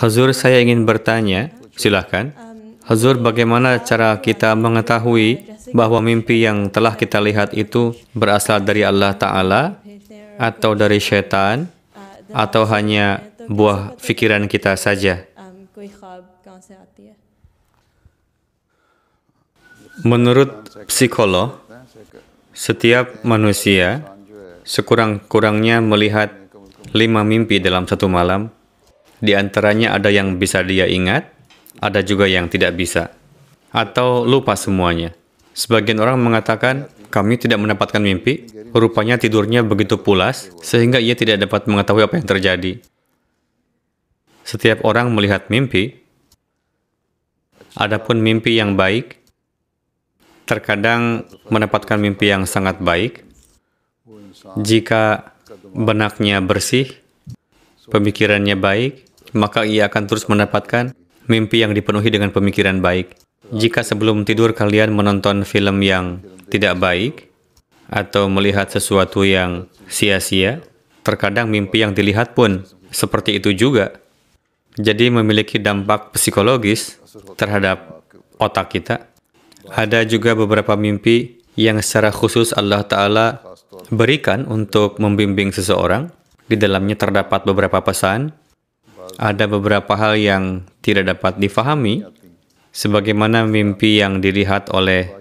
Hazur, saya ingin bertanya, silakan. Hazur, bagaimana cara kita mengetahui bahwa mimpi yang telah kita lihat itu berasal dari Allah Ta'ala atau dari syaitan atau hanya buah pikiran kita saja? Menurut psikolog, setiap manusia sekurang-kurangnya melihat 5 mimpi dalam satu malam. Di antaranya ada yang bisa dia ingat, ada juga yang tidak bisa, atau lupa semuanya. Sebagian orang mengatakan, kami tidak mendapatkan mimpi, rupanya tidurnya begitu pulas, sehingga ia tidak dapat mengetahui apa yang terjadi. Setiap orang melihat mimpi, adapun mimpi yang baik, terkadang mendapatkan mimpi yang sangat baik, jika benaknya bersih, pemikirannya baik, maka ia akan terus mendapatkan mimpi yang dipenuhi dengan pemikiran baik. Jika sebelum tidur kalian menonton film yang tidak baik, atau melihat sesuatu yang sia-sia, terkadang mimpi yang dilihat pun seperti itu juga. Jadi memiliki dampak psikologis terhadap otak kita. Ada juga beberapa mimpi yang secara khusus Allah Ta'ala berikan untuk membimbing seseorang. Di dalamnya terdapat beberapa pesan. Ada beberapa hal yang tidak dapat difahami, sebagaimana mimpi yang dilihat oleh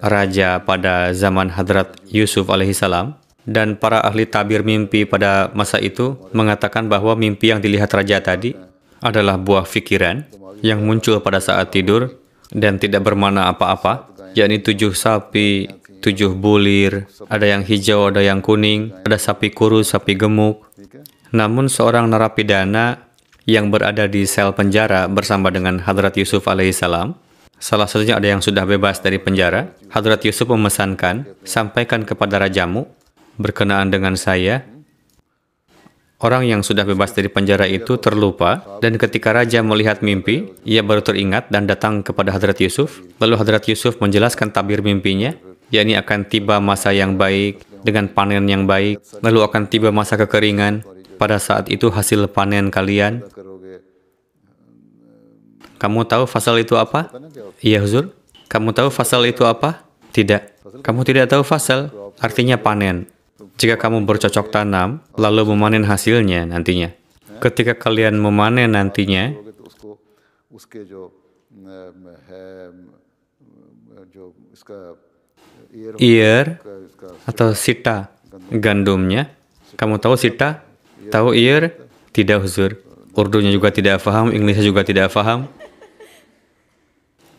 raja pada zaman Hadrat Yusuf alaihissalam, dan para ahli tabir mimpi pada masa itu mengatakan bahwa mimpi yang dilihat raja tadi adalah buah fikiran yang muncul pada saat tidur dan tidak bermakna apa-apa, yakni 7 sapi, 7 bulir, ada yang hijau, ada yang kuning, ada sapi kurus, sapi gemuk. Namun seorang narapidana yang berada di sel penjara bersama dengan Hadrat Yusuf alaihissalam, salah satunya ada yang sudah bebas dari penjara. Hadrat Yusuf memesankan, sampaikan kepada rajamu, berkenaan dengan saya, orang yang sudah bebas dari penjara itu terlupa, dan ketika raja melihat mimpi, ia baru teringat dan datang kepada Hadrat Yusuf. Lalu Hadrat Yusuf menjelaskan tabir mimpinya, yakni akan tiba masa yang baik, dengan panen yang baik, lalu akan tiba masa kekeringan. Pada saat itu hasil panen kalian. Kamu tahu fasal itu apa? Iya, Huzur. Kamu tahu fasal itu apa? Tidak. Kamu tidak tahu fasal, artinya panen. Jika kamu bercocok tanam, lalu memanen hasilnya nantinya. Ketika kalian memanen nantinya, ear atau sita gandumnya. Kamu tahu sita? Tahu ear? Tidak, Huzur. Urdunya juga tidak paham, Inggrisnya juga tidak paham.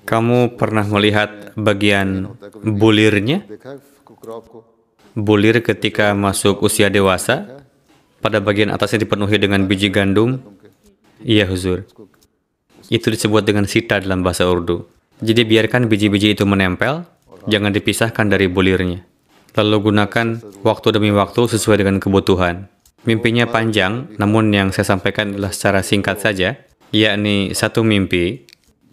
Kamu pernah melihat bagian bulirnya? Bulir ketika masuk usia dewasa, pada bagian atasnya dipenuhi dengan biji gandum. Iya, Huzur. Itu disebut dengan sita dalam bahasa Urdu. Jadi biarkan biji-biji itu menempel, jangan dipisahkan dari bulirnya. Lalu gunakan waktu demi waktu sesuai dengan kebutuhan. Mimpinya panjang, namun yang saya sampaikan adalah secara singkat saja, yakni satu mimpi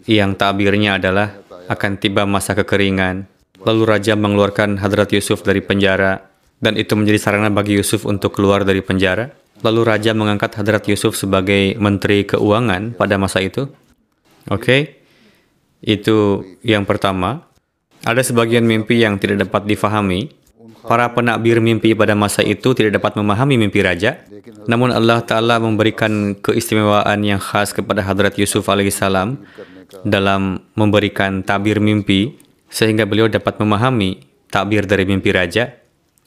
yang takbirnya adalah akan tiba masa kekeringan. Lalu raja mengeluarkan Hadrat Yusuf dari penjara, dan itu menjadi sarana bagi Yusuf untuk keluar dari penjara. Lalu raja mengangkat Hadrat Yusuf sebagai menteri keuangan pada masa itu. Oke, itu yang pertama. Ada sebagian mimpi yang tidak dapat difahami. Para penakbir mimpi pada masa itu tidak dapat memahami mimpi raja. Namun Allah Ta'ala memberikan keistimewaan yang khas kepada Hadrat Yusuf alaihissalam dalam memberikan tabir mimpi, sehingga beliau dapat memahami takbir dari mimpi raja.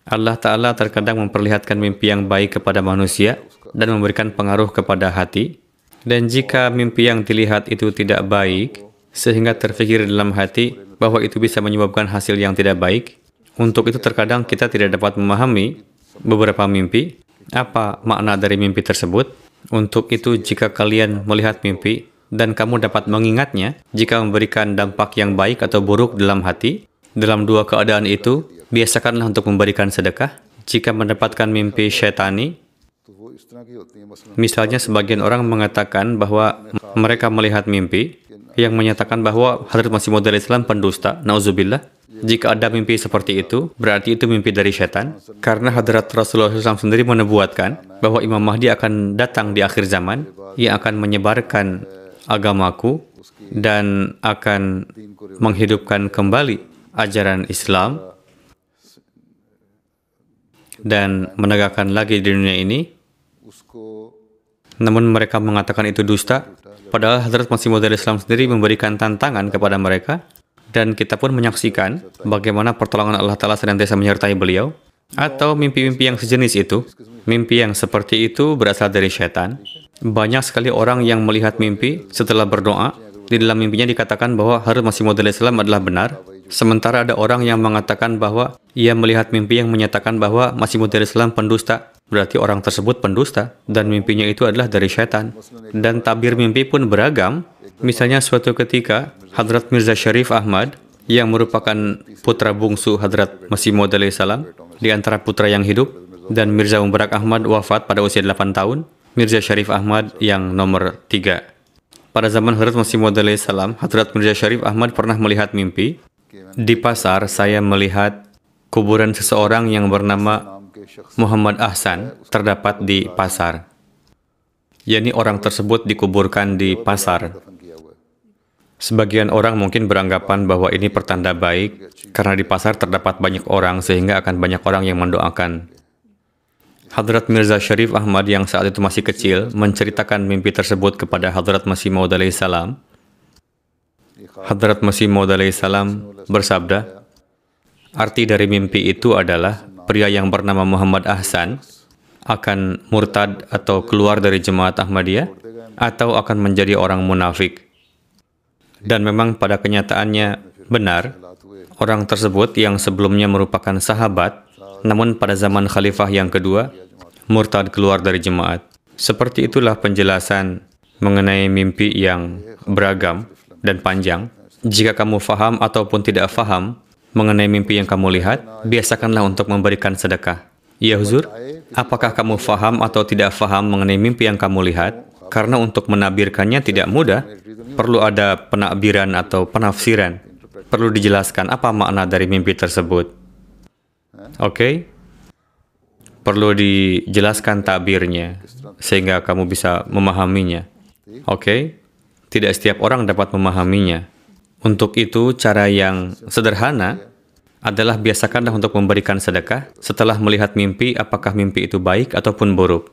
Allah Ta'ala terkadang memperlihatkan mimpi yang baik kepada manusia dan memberikan pengaruh kepada hati. Dan jika mimpi yang dilihat itu tidak baik, sehingga terfikir dalam hati bahwa itu bisa menyebabkan hasil yang tidak baik, untuk itu terkadang kita tidak dapat memahami beberapa mimpi. Apa makna dari mimpi tersebut? Untuk itu jika kalian melihat mimpi dan kamu dapat mengingatnya, jika memberikan dampak yang baik atau buruk dalam hati, dalam dua keadaan itu, biasakanlah untuk memberikan sedekah. Jika mendapatkan mimpi syaitani, misalnya sebagian orang mengatakan bahwa mereka melihat mimpi, yang menyatakan bahwa Hadrat Masih Maud Islam pendusta, nauzubillah. Jika ada mimpi seperti itu, berarti itu mimpi dari setan. Karena Hadrat Rasulullah SAW sendiri menubuatkan bahwa Imam Mahdi akan datang di akhir zaman, yang akan menyebarkan agamaku dan akan menghidupkan kembali ajaran Islam dan menegakkan lagi di dunia ini. Namun mereka mengatakan itu dusta, padahal Hadrat Masih Maud Islam sendiri memberikan tantangan kepada mereka, dan kita pun menyaksikan bagaimana pertolongan Allah Ta'ala senantiasa menyertai beliau. Atau mimpi-mimpi yang sejenis itu, mimpi yang seperti itu berasal dari syaitan. Banyak sekali orang yang melihat mimpi setelah berdoa, di dalam mimpinya dikatakan bahwa Hadrat Masih Maud Islam adalah benar. Sementara ada orang yang mengatakan bahwa ia melihat mimpi yang menyatakan bahwa Masih Maud Islam pendusta. Berarti orang tersebut pendusta, dan mimpinya itu adalah dari syaitan. Dan tabir mimpi pun beragam. Misalnya suatu ketika, Hadrat Mirza Sharif Ahmad, yang merupakan putra bungsu Hadrat Masih Maud Islam, di antara putra yang hidup, dan Mirza Mubarak Ahmad wafat pada usia 8 tahun, Mirza Sharif Ahmad yang nomor 3. Pada zaman Hadrat Masih Maud Islam, Hadrat Mirza Sharif Ahmad pernah melihat mimpi. Di pasar, saya melihat kuburan seseorang yang bernama Muhammad Ahsan terdapat di pasar. yakni orang tersebut dikuburkan di pasar. Sebagian orang mungkin beranggapan bahwa ini pertanda baik karena di pasar terdapat banyak orang sehingga akan banyak orang yang mendoakan. Hadrat Mirza Sharif Ahmad yang saat itu masih kecil menceritakan mimpi tersebut kepada Hadrat Masih Maud alaihissalam. Hadrat Masih Maud alaihissalam bersabda, arti dari mimpi itu adalah pria yang bernama Muhammad Ahsan akan murtad atau keluar dari jemaat Ahmadiyah atau akan menjadi orang munafik. Dan memang pada kenyataannya benar, orang tersebut yang sebelumnya merupakan sahabat, namun pada zaman khalifah yang kedua, murtad keluar dari jemaat. Seperti itulah penjelasan mengenai mimpi yang beragam dan panjang. Jika kamu faham ataupun tidak faham mengenai mimpi yang kamu lihat, biasakanlah untuk memberikan sedekah. Ya Huzur, apakah kamu faham atau tidak faham mengenai mimpi yang kamu lihat? Karena untuk menabirkannya tidak mudah. Perlu ada penakbiran atau penafsiran. Perlu dijelaskan apa makna dari mimpi tersebut. Oke? Perlu dijelaskan takbirnya, sehingga kamu bisa memahaminya. Oke? Tidak setiap orang dapat memahaminya. Untuk itu, cara yang sederhana adalah biasakanlah untuk memberikan sedekah setelah melihat mimpi, apakah mimpi itu baik ataupun buruk.